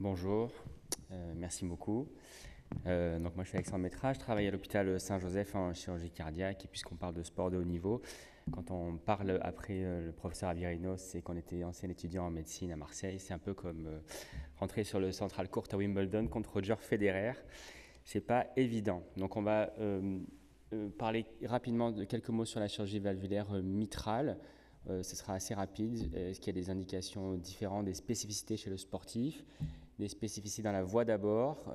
Bonjour, merci beaucoup. Donc moi je suis Alexandre Métra, je travaille à l'hôpital Saint-Joseph en chirurgie cardiaque et puisqu'on parle de sport de haut niveau, quand on parle après le professeur Avirinos, c'est qu'on était ancien étudiant en médecine à Marseille, c'est un peu comme rentrer sur le Central Court à Wimbledon contre Roger Federer, c'est pas évident. Donc on va parler rapidement de quelques mots sur la chirurgie valvulaire mitrale. Ce sera assez rapide. Est-ce qu'il y a des indications différentes, des spécificités chez le sportif, des spécificités dans la voie d'abord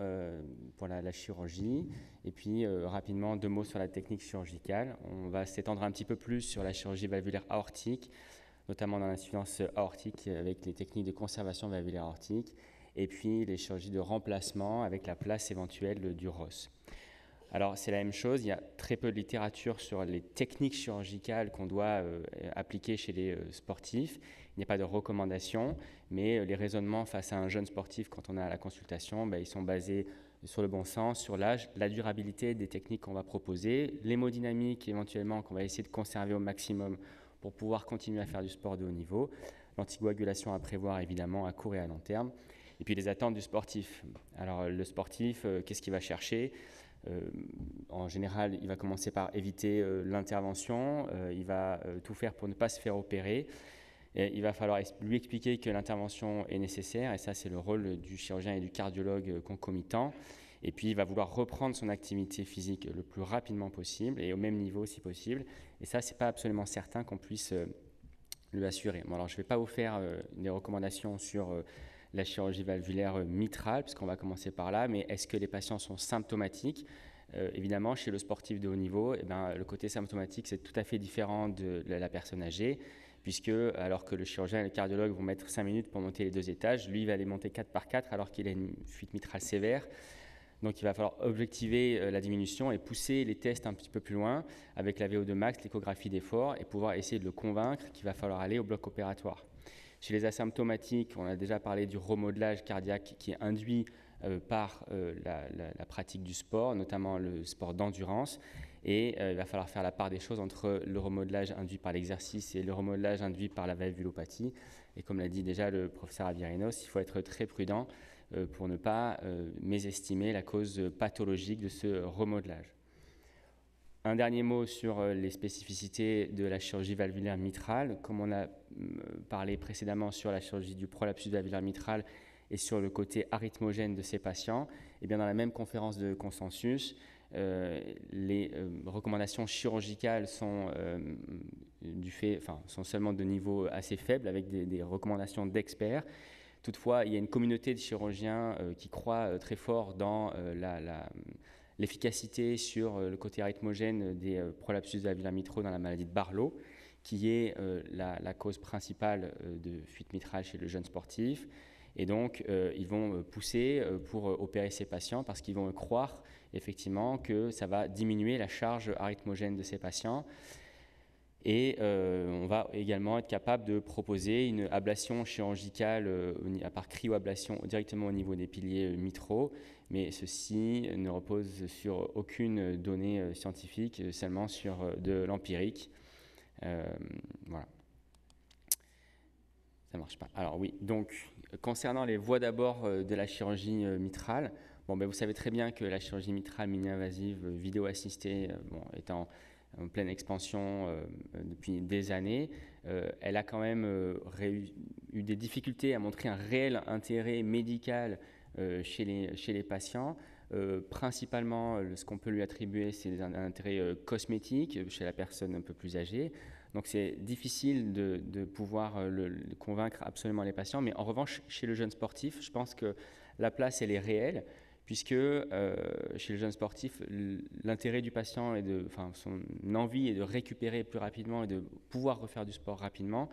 pour la chirurgie, et puis rapidement 2 mots sur la technique chirurgicale. On va s'étendre un petit peu plus sur la chirurgie valvulaire aortique, notamment dans l'insuffisance aortique avec les techniques de conservation valvulaire aortique, et puis les chirurgies de remplacement avec la place éventuelle du ROS. Alors c'est la même chose, il y a très peu de littérature sur les techniques chirurgicales qu'on doit appliquer chez les sportifs. Il n'y a pas de recommandations, mais les raisonnements face à un jeune sportif quand on est à la consultation, ils sont basés sur le bon sens, sur l'âge, la durabilité des techniques qu'on va proposer, l'hémodynamique éventuellement qu'on va essayer de conserver au maximum pour pouvoir continuer à faire du sport de haut niveau, l'anticoagulation à prévoir évidemment à court et à long terme, et puis les attentes du sportif. Alors le sportif, qu'est-ce qu'il va chercher ? En général, il va commencer par éviter l'intervention, il va tout faire pour ne pas se faire opérer. Et il va falloir lui expliquer que l'intervention est nécessaire, et ça c'est le rôle du chirurgien et du cardiologue concomitant. Et puis il va vouloir reprendre son activité physique le plus rapidement possible et au même niveau si possible. Et ça, c'est pas absolument certain qu'on puisse lui assurer. Bon, alors je ne vais pas vous faire des recommandations sur la chirurgie valvulaire mitrale, puisqu'on va commencer par là, mais est-ce que les patients sont symptomatiques ? Évidemment, chez le sportif de haut niveau, le côté symptomatique, c'est tout à fait différent de la personne âgée, puisque alors que le chirurgien et le cardiologue vont mettre 5 minutes pour monter les 2 étages, lui, il va les monter 4 par 4 alors qu'il a une fuite mitrale sévère. Donc il va falloir objectiver la diminution et pousser les tests un petit peu plus loin avec la VO2 max, l'échographie d'effort, et pouvoir essayer de le convaincre qu'il va falloir aller au bloc opératoire. Chez les asymptomatiques, on a déjà parlé du remodelage cardiaque qui est induit par la pratique du sport, notamment le sport d'endurance. Et il va falloir faire la part des choses entre le remodelage induit par l'exercice et le remodelage induit par la valvulopathie. Et comme l'a dit déjà le professeur Avirinos, il faut être très prudent pour ne pas mésestimer la cause pathologique de ce remodelage. Un dernier mot sur les spécificités de la chirurgie valvulaire mitrale. Comme on a parlé précédemment sur la chirurgie du prolapsus valvulaire mitral et sur le côté arythmogène de ces patients, et bien dans la même conférence de consensus, les recommandations chirurgicales sont, sont seulement de niveau assez faible avec des recommandations d'experts. Toutefois, il y a une communauté de chirurgiens qui croient très fort dans l'efficacité sur le côté arythmogène des prolapsus valvulaires mitraux dans la maladie de Barlow, qui est la cause principale de fuite mitrale chez le jeune sportif. Et donc, ils vont pousser pour opérer ces patients parce qu'ils vont croire effectivement que ça va diminuer la charge arythmogène de ces patients. Et on va également être capable de proposer une ablation chirurgicale à part cryoablation directement au niveau des piliers mitraux, mais ceci ne repose sur aucune donnée scientifique, seulement sur de l'empirique. Voilà. Ça ne marche pas. Alors oui, donc concernant les voies d'abord de la chirurgie mitrale, vous savez très bien que la chirurgie mitrale mini-invasive vidéo-assistée est en pleine expansion depuis des années. Elle a quand même eu des difficultés à montrer un réel intérêt médical chez les patients. Principalement, ce qu'on peut lui attribuer, c'est un intérêt cosmétique chez la personne un peu plus âgée. Donc c'est difficile de pouvoir le convaincre absolument les patients, mais en revanche, chez le jeune sportif, je pense que la place, elle est réelle, puisque chez le jeune sportif, l'intérêt du patient et son envie est de récupérer plus rapidement et de pouvoir refaire du sport rapidement.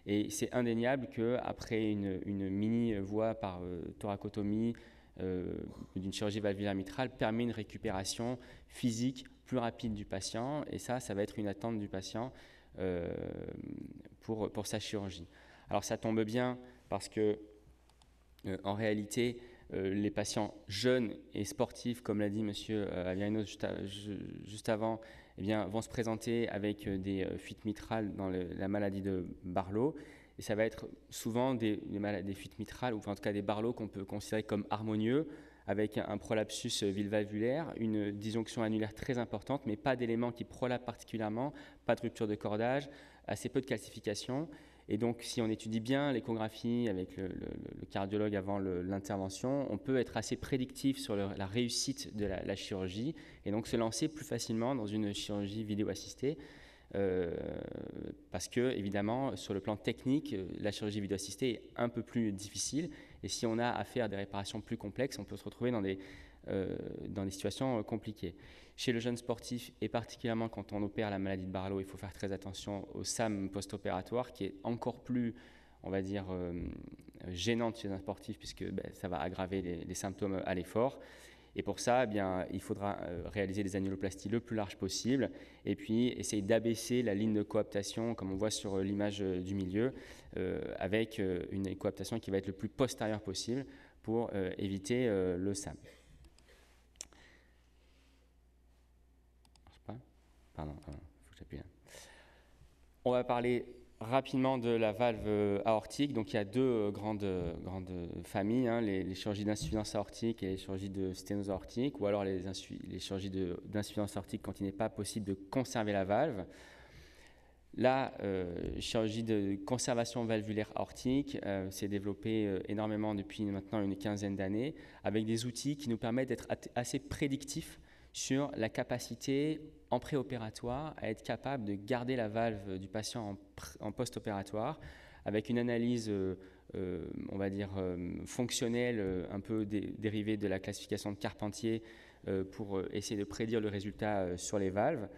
Et c'est indéniable qu'après une mini-voie par thoracotomie d'une chirurgie valvulaire mitrale permet une récupération physique plus rapide du patient. Et ça va être une attente du patient pour sa chirurgie. Alors ça tombe bien parce que en réalité, les patients jeunes et sportifs, comme l'a dit M. Avirinos juste avant, vont se présenter avec des fuites mitrales dans la maladie de Barlow. Et ça va être souvent des fuites mitrales, ou en tout cas des barlots qu'on peut considérer comme harmonieux, avec un prolapsus vilvalvulaire, une disjonction annulaire très importante, mais pas d'éléments qui prolapsent particulièrement, pas de rupture de cordage, assez peu de calcification. Et donc, si on étudie bien l'échographie avec le cardiologue avant l'intervention, on peut être assez prédictif sur la réussite de la chirurgie et donc se lancer plus facilement dans une chirurgie vidéo-assistée. Parce que, évidemment, sur le plan technique, la chirurgie vidéo-assistée est un peu plus difficile. Et si on a affaire à des réparations plus complexes, on peut se retrouver dans des situations compliquées. Chez le jeune sportif, et particulièrement quand on opère la maladie de Barlow, il faut faire très attention au SAM post-opératoire, qui est encore plus, on va dire, gênante chez un sportif, puisque ça va aggraver les symptômes à l'effort. Et pour ça, eh bien, il faudra réaliser des annuloplasties le plus large possible et puis essayer d'abaisser la ligne de coaptation, comme on voit sur l'image du milieu, avec une coaptation qui va être le plus postérieure possible pour éviter le SAM. Pardon, il faut que j'appuie là. On va parler rapidement de la valve aortique. Donc il y a deux grandes familles, hein, les chirurgies d'insuffisance aortique et les chirurgies de sténose aortique, ou alors les chirurgies d'insuffisance aortique quand il n'est pas possible de conserver la valve. La chirurgie de conservation valvulaire aortique s'est développée énormément depuis maintenant une quinzaine d'années, avec des outils qui nous permettent d'être assez prédictifs sur la capacité en préopératoire à être capable de garder la valve du patient en post-opératoire avec une analyse, on va dire, fonctionnelle, un peu dérivée de la classification de Carpentier pour essayer de prédire le résultat sur les valves.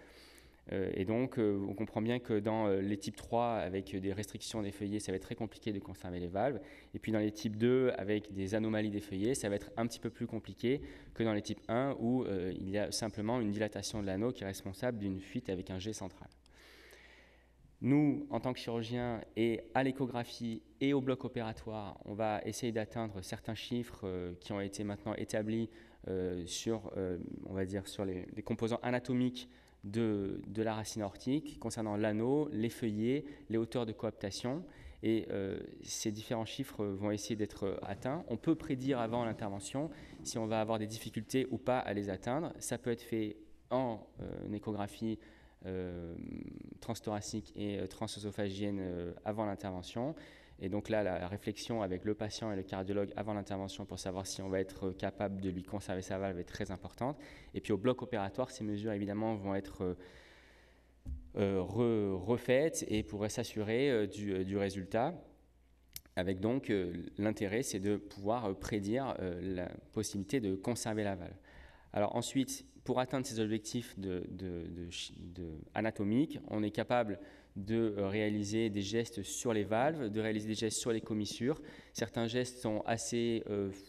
Et donc, on comprend bien que dans les types 3, avec des restrictions des feuillets, ça va être très compliqué de conserver les valves. Et puis dans les types 2, avec des anomalies des feuillets, ça va être un petit peu plus compliqué que dans les types 1, où il y a simplement une dilatation de l'anneau qui est responsable d'une fuite avec un jet central. Nous, en tant que chirurgiens, et à l'échographie et au bloc opératoire, on va essayer d'atteindre certains chiffres qui ont été maintenant établis sur, on va dire, sur les composants anatomiques de la racine aortique, concernant l'anneau, les feuillets, les hauteurs de coaptation. Et ces différents chiffres vont essayer d'être atteints. On peut prédire avant l'intervention si on va avoir des difficultés ou pas à les atteindre. Ça peut être fait en échographie transthoracique et transœsophagienne avant l'intervention. Et donc là, la réflexion avec le patient et le cardiologue avant l'intervention pour savoir si on va être capable de lui conserver sa valve est très importante. Et puis au bloc opératoire, ces mesures évidemment vont être refaites et pourraient s'assurer du résultat. Avec donc l'intérêt, c'est de pouvoir prédire la possibilité de conserver la valve. Alors ensuite, pour atteindre ces objectifs anatomiques, on est capable de réaliser des gestes sur les valves, de réaliser des gestes sur les commissures. Certains gestes sont assez,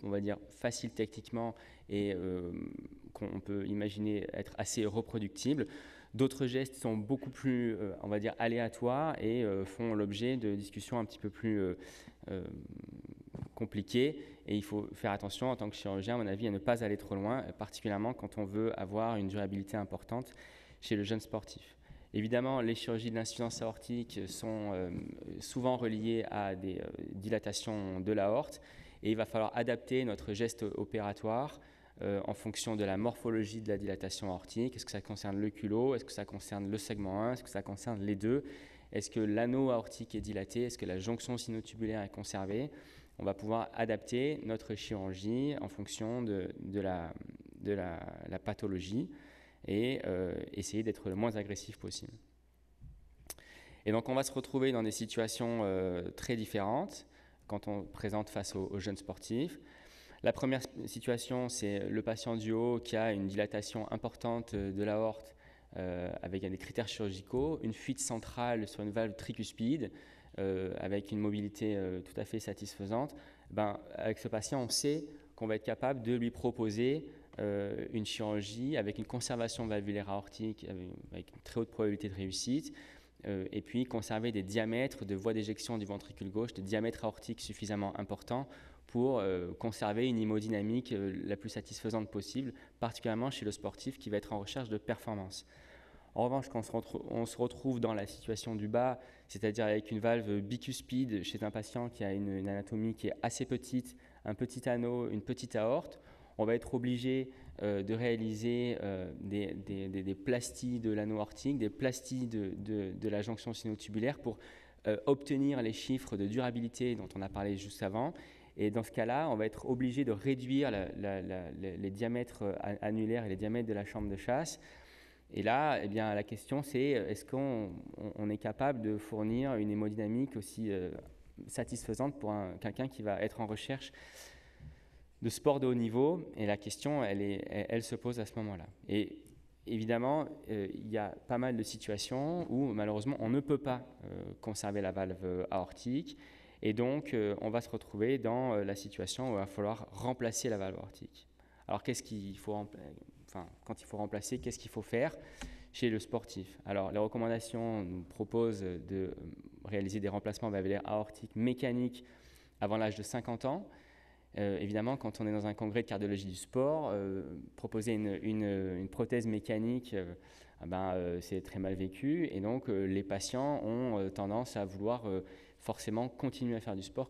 on va dire, faciles techniquement et qu'on peut imaginer être assez reproductibles. D'autres gestes sont beaucoup plus, on va dire, aléatoires et font l'objet de discussions un petit peu plus compliquées. Et il faut faire attention en tant que chirurgien, à mon avis, à ne pas aller trop loin, particulièrement quand on veut avoir une durabilité importante chez le jeune sportif. Évidemment, les chirurgies de l'insuffisance aortique sont souvent reliées à des dilatations de l'aorte et il va falloir adapter notre geste opératoire en fonction de la morphologie de la dilatation aortique. Est-ce que ça concerne le culot? Est-ce que ça concerne le segment 1? Est-ce que ça concerne les deux? Est-ce que l'anneau aortique est dilaté? Est-ce que la jonction sinotubulaire est conservée? On va pouvoir adapter notre chirurgie en fonction de la pathologie et essayer d'être le moins agressif possible. Et donc on va se retrouver dans des situations très différentes quand on présente face aux jeunes sportifs. La première situation, c'est le patient du haut qui a une dilatation importante de l'aorte avec des critères chirurgicaux, une fuite centrale sur une valve tricuspide avec une mobilité tout à fait satisfaisante. Avec ce patient, on sait qu'on va être capable de lui proposer une chirurgie avec une conservation valvulaire aortique avec une très haute probabilité de réussite et puis conserver des diamètres de voie d'éjection du ventricule gauche, des diamètres aortiques suffisamment importants pour conserver une hémodynamique la plus satisfaisante possible, particulièrement chez le sportif qui va être en recherche de performance. En revanche, quand on se retrouve dans la situation du bas, c'est-à-dire avec une valve bicuspide chez un patient qui a une anatomie qui est assez petite, un petit anneau, une petite aorte, on va être obligé de réaliser des plasties de l'anneau aortique, des plasties de la jonction sinotubulaire pour obtenir les chiffres de durabilité dont on a parlé juste avant. Et dans ce cas-là, on va être obligé de réduire les diamètres annulaires et les diamètres de la chambre de chasse. Et là, eh bien, la question c'est, est-ce qu'on est capable de fournir une hémodynamique aussi satisfaisante pour quelqu'un qui va être en recherche de sport de haut niveau? Et la question, elle se pose à ce moment-là. Et évidemment, il y a pas mal de situations où malheureusement on ne peut pas conserver la valve aortique. Et donc, on va se retrouver dans la situation où il va falloir remplacer la valve aortique. Alors, quand il faut remplacer, qu'est-ce qu'il faut faire chez le sportif? Alors, les recommandations nous proposent de réaliser des remplacements valvulaires aortiques mécaniques avant l'âge de 50 ans. Évidemment, quand on est dans un congrès de cardiologie du sport, proposer une prothèse mécanique, c'est très mal vécu. Et donc, les patients ont tendance à vouloir forcément continuer à faire du sport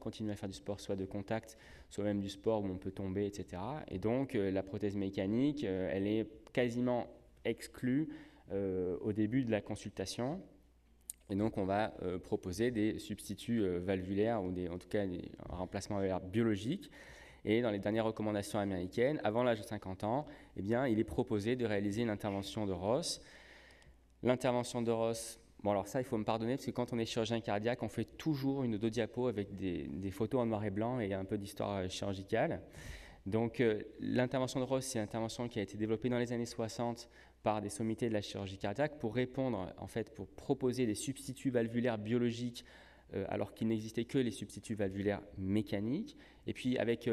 soit de contact, soit même du sport où on peut tomber, etc. Et donc, la prothèse mécanique, elle est quasiment exclue au début de la consultation. Et donc, on va proposer des substituts valvulaires ou en tout cas un remplacement valvulaire biologique. Et dans les dernières recommandations américaines, avant l'âge de 50 ans, eh bien, il est proposé de réaliser une intervention de Ross. L'intervention de Ross, bon alors ça, il faut me pardonner parce que quand on est chirurgien cardiaque, on fait toujours une dos-diapo avec des photos en noir et blanc et un peu d'histoire chirurgicale. Donc l'intervention de Ross, c'est une intervention qui a été développée dans les années 60 par des sommités de la chirurgie cardiaque pour répondre, en fait, pour proposer des substituts valvulaires biologiques alors qu'il n'existait que les substituts valvulaires mécaniques. Et puis avec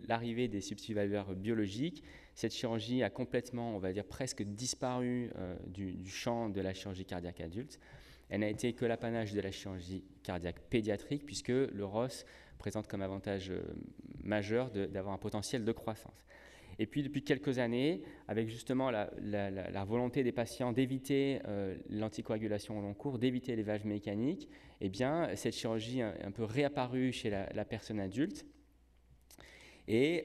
l'arrivée des substituts valvulaires biologiques, cette chirurgie a complètement, on va dire presque disparu du champ de la chirurgie cardiaque adulte. Elle n'a été que l'apanage de la chirurgie cardiaque pédiatrique puisque le Ross présente comme avantage majeur d'avoir un potentiel de croissance. Et puis depuis quelques années, avec justement la volonté des patients d'éviter l'anticoagulation au long cours, d'éviter les valves mécaniques, eh bien, cette chirurgie est un peu réapparue chez la personne adulte. Et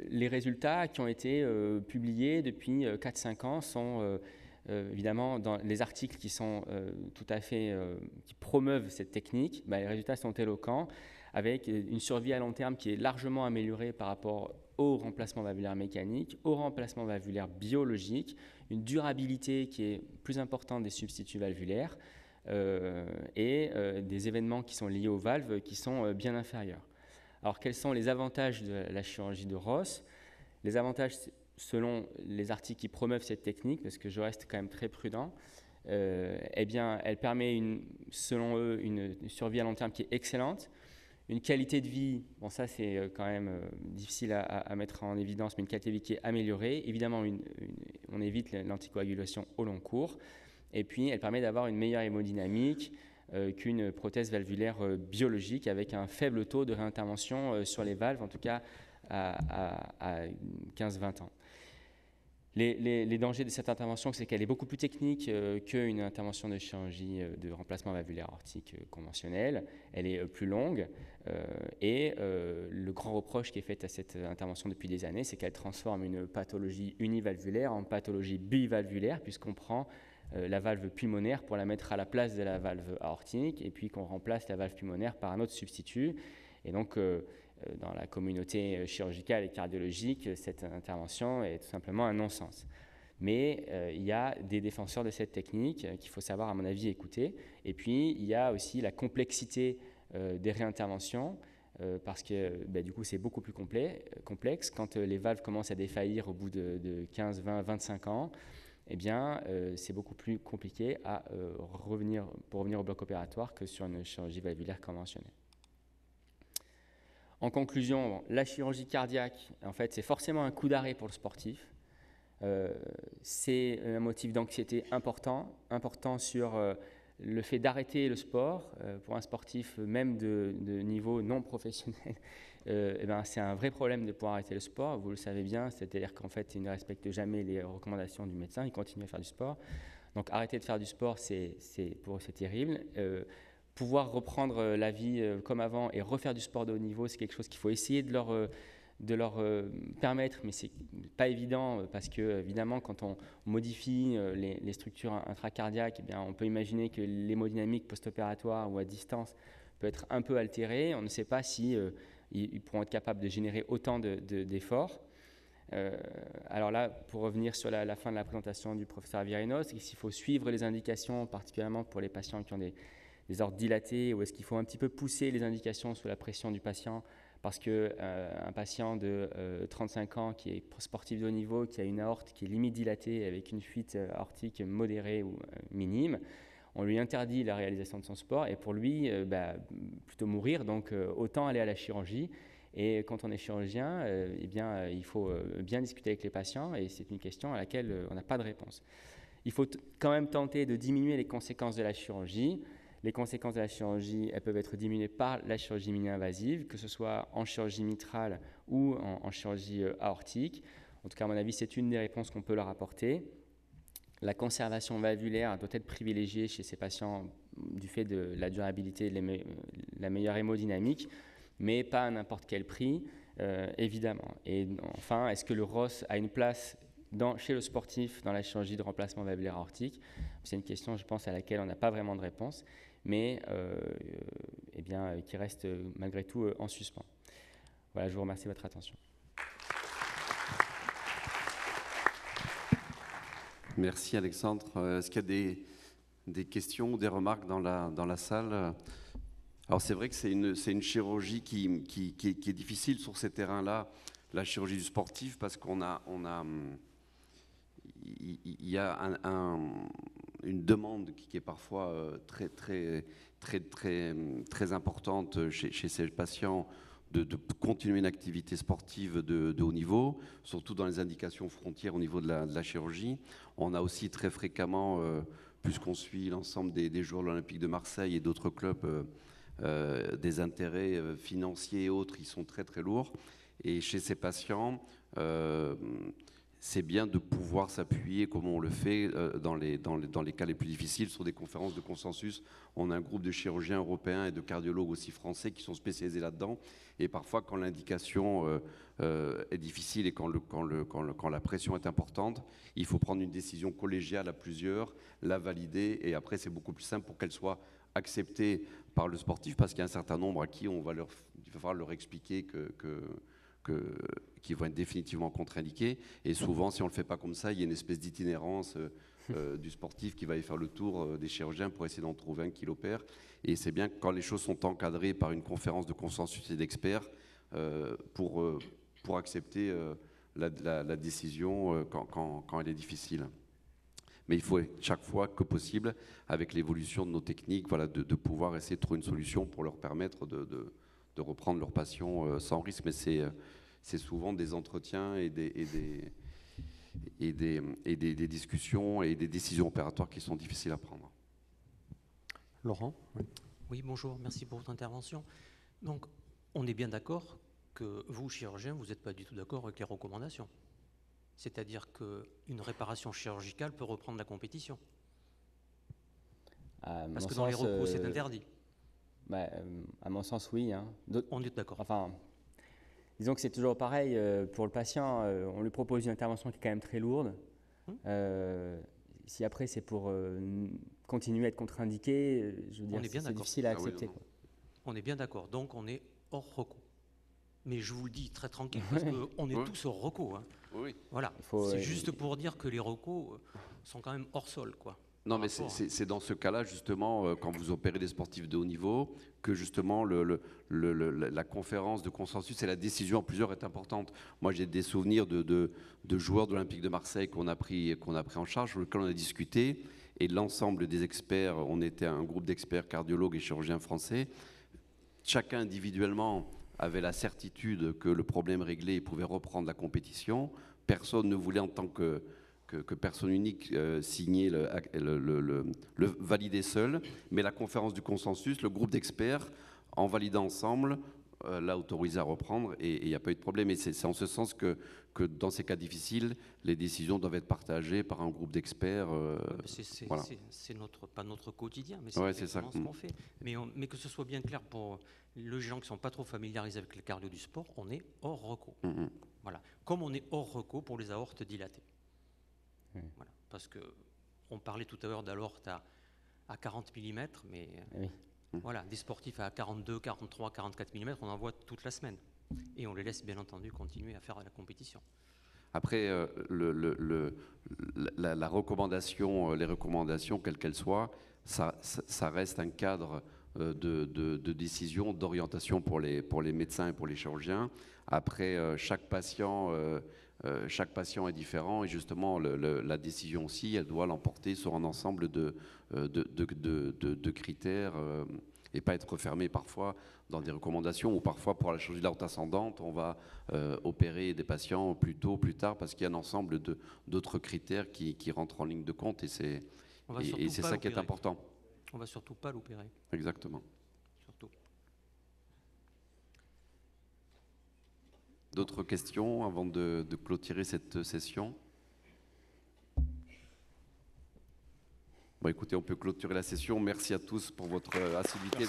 les résultats qui ont été publiés depuis 4-5 ans sont évidemment dans les articles qui sont tout à fait qui promeuvent cette technique. Les résultats sont éloquents, avec une survie à long terme qui est largement améliorée par rapport au remplacement valvulaire mécanique, au remplacement valvulaire biologique, une durabilité qui est plus importante des substituts valvulaires et des événements qui sont liés aux valves qui sont bien inférieurs. Alors, quels sont les avantages de la chirurgie de Ross? Les avantages, selon les articles qui promeuvent cette technique, parce que je reste quand même très prudent, eh bien, elle permet, selon eux, une survie à long terme qui est excellente, une qualité de vie, bon ça c'est quand même difficile à mettre en évidence, mais une qualité de vie qui est améliorée. Évidemment, on évite l'anticoagulation au long cours, et puis elle permet d'avoir une meilleure hémodynamique, qu'une prothèse valvulaire biologique avec un faible taux de réintervention sur les valves, en tout cas à 15-20 ans. Les dangers de cette intervention, c'est qu'elle est beaucoup plus technique qu'une intervention de chirurgie de remplacement valvulaire aortique conventionnelle. Elle est plus longue et le grand reproche qui est fait à cette intervention depuis des années, c'est qu'elle transforme une pathologie univalvulaire en pathologie bivalvulaire, puisqu'on prend la valve pulmonaire pour la mettre à la place de la valve aortique et puis qu'on remplace la valve pulmonaire par un autre substitut. Et donc, dans la communauté chirurgicale et cardiologique, cette intervention est tout simplement un non-sens. Mais il y a des défenseurs de cette technique qu'il faut savoir, à mon avis, écouter. Et puis, il y a aussi la complexité des réinterventions, parce que du coup, c'est beaucoup plus complexe. Quand les valves commencent à défaillir au bout de 15, 20, 25 ans, eh bien, c'est beaucoup plus compliqué pour revenir au bloc opératoire que sur une chirurgie valvulaire conventionnelle. En conclusion, la chirurgie cardiaque, en fait, c'est forcément un coup d'arrêt pour le sportif. C'est un motif d'anxiété important sur le fait d'arrêter le sport. Pour un sportif, même de niveau non professionnel, c'est un vrai problème de pouvoir arrêter le sport. Vous le savez bien, c'est-à-dire qu'en fait, il ne respecte jamais les recommandations du médecin, il continue à faire du sport. Donc arrêter de faire du sport, pour eux, c'est terrible. Pouvoir reprendre la vie comme avant et refaire du sport de haut niveau, c'est quelque chose qu'il faut essayer de leur permettre, mais c'est pas évident parce que évidemment quand on modifie les structures intracardiaques, eh bien, on peut imaginer que l'hémodynamique post-opératoire ou à distance peut être un peu altérée. On ne sait pas si ils pourront être capables de générer autant d'efforts. Alors là, pour revenir sur la fin de la présentation du professeur Avirinos, il faut suivre les indications, particulièrement pour les patients qui ont des ordres dilatés, ou est-ce qu'il faut un petit peu pousser les indications sous la pression du patient parce qu'un patient de 35 ans qui est sportif de haut niveau, qui a une aorte qui est limite dilatée avec une fuite aortique modérée ou minime, on lui interdit la réalisation de son sport et pour lui, plutôt mourir, donc autant aller à la chirurgie. Et quand on est chirurgien, il faut bien discuter avec les patients et c'est une question à laquelle on n'a pas de réponse. Il faut quand même tenter de diminuer les conséquences de la chirurgie. Les conséquences de la chirurgie, elles peuvent être diminuées par la chirurgie mini-invasive, que ce soit en chirurgie mitrale ou en chirurgie aortique. En tout cas, à mon avis, c'est une des réponses qu'on peut leur apporter. La conservation valvulaire doit être privilégiée chez ces patients du fait de la durabilité et de la meilleure hémodynamique, mais pas à n'importe quel prix, évidemment. Et enfin, est-ce que le ROS a une place chez le sportif dans la chirurgie de remplacement valvulaire aortique? C'est une question, je pense, à laquelle on n'a pas vraiment de réponse, mais qui reste malgré tout en suspens. Voilà, je vous remercie de votre attention. Merci Alexandre. Est-ce qu'il y a des questions ou des remarques dans la salle? Alors c'est vrai que c'est une chirurgie qui est difficile sur ces terrains-là, la chirurgie du sportif, parce il y a une demande qui est parfois très importante chez ces patients de continuer une activité sportive de haut niveau, surtout dans les indications frontières au niveau de la chirurgie. On a aussi très fréquemment, puisqu'on suit l'ensemble des joueurs de l'Olympique de Marseille et d'autres clubs, des intérêts financiers et autres, ils sont très très lourds. Et chez ces patients, c'est bien de pouvoir s'appuyer, comme on le fait dans les cas les plus difficiles, sur des conférences de consensus. On a un groupe de chirurgiens européens et de cardiologues aussi français qui sont spécialisés là-dedans. Et parfois, quand l'indication est difficile et quand la pression est importante, il faut prendre une décision collégiale à plusieurs, la valider, et après, c'est beaucoup plus simple pour qu'elle soit acceptée par le sportif, parce qu'il y a un certain nombre à qui il va falloir leur expliquer qui vont être définitivement contre-indiqués. Et souvent, si on ne le fait pas comme ça, il y a une espèce d'itinérance du sportif qui va aller faire le tour des chirurgiens pour essayer d'en trouver un qui l'opère. Et c'est bien quand les choses sont encadrées par une conférence de consensus et d'experts pour accepter la décision quand elle est difficile. Mais il faut chaque fois que possible, avec l'évolution de nos techniques, de pouvoir essayer de trouver une solution pour leur permettre de reprendre leur passion sans risque. Mais c'est souvent des entretiens et des discussions et des décisions opératoires qui sont difficiles à prendre. Laurent? Oui, bonjour, merci pour votre intervention. Donc, on est bien d'accord que vous, chirurgien, vous n'êtes pas du tout d'accord avec les recommandations. C'est-à-dire qu'une réparation chirurgicale peut reprendre la compétition. Parce que dans les recours, c'est interdit. À mon sens, oui. Hein. On est d'accord. Enfin, disons que c'est toujours pareil. Pour le patient, on lui propose une intervention qui est quand même très lourde. Si après, c'est pour continuer à être contre-indiqué, je veux dire, c'est difficile à accepter. Quoi. On est bien d'accord. Donc, on est hors recours. Mais je vous le dis très tranquille, parce qu'on est tous hors recours. Hein. Oui. Voilà. C'est juste pour dire que les recours sont quand même hors sol, quoi. Non, mais c'est dans ce cas-là, justement, quand vous opérez des sportifs de haut niveau, que justement la conférence de consensus et la décision en plusieurs est importante. Moi, j'ai des souvenirs de joueurs de l'Olympique de Marseille qu'on a pris en charge, sur lesquels on a discuté, et l'ensemble des experts, on était un groupe d'experts cardiologues et chirurgiens français, chacun individuellement avait la certitude que le problème réglé, il pouvait reprendre la compétition. Personne ne voulait, en tant que personne unique, signer le valider seul. Mais la conférence du consensus, le groupe d'experts, en validant ensemble, l'a autorisé à reprendre et il n'y a pas eu de problème. Et c'est en ce sens que dans ces cas difficiles, les décisions doivent être partagées par un groupe d'experts. Voilà. C'est pas notre quotidien, mais Ouais, c'est c'est ça. exactement ce qu'on fait. Mais que ce soit bien clair pour les gens qui ne sont pas trop familiarisés avec le cardio du sport, on est hors reco. Voilà. Comme on est hors reco pour les aortes dilatées. Voilà. Parce qu'on parlait tout à l'heure d'aorte à 40 mm, mais voilà, des sportifs à 42, 43, 44 mm, on en voit toute la semaine. Et on les laisse bien entendu continuer à faire la compétition. Après, la recommandation, les recommandations, quelles qu'elles soient, ça reste un cadre de décision, d'orientation pour les médecins et pour les chirurgiens. Après, chaque patient est différent et justement, la décision aussi, elle doit l'emporter sur un ensemble de critères et pas être fermé parfois dans des recommandations ou parfois pour la chirurgie de l'aorte ascendante, on va opérer des patients plus tôt, plus tard parce qu'il y a un ensemble d'autres critères qui rentrent en ligne de compte et c'est ça qui est important. On va surtout pas l'opérer. Exactement. Surtout. D'autres questions avant de clôturer cette session? Bon, écoutez, on peut clôturer la session. Merci à tous pour votre assiduité.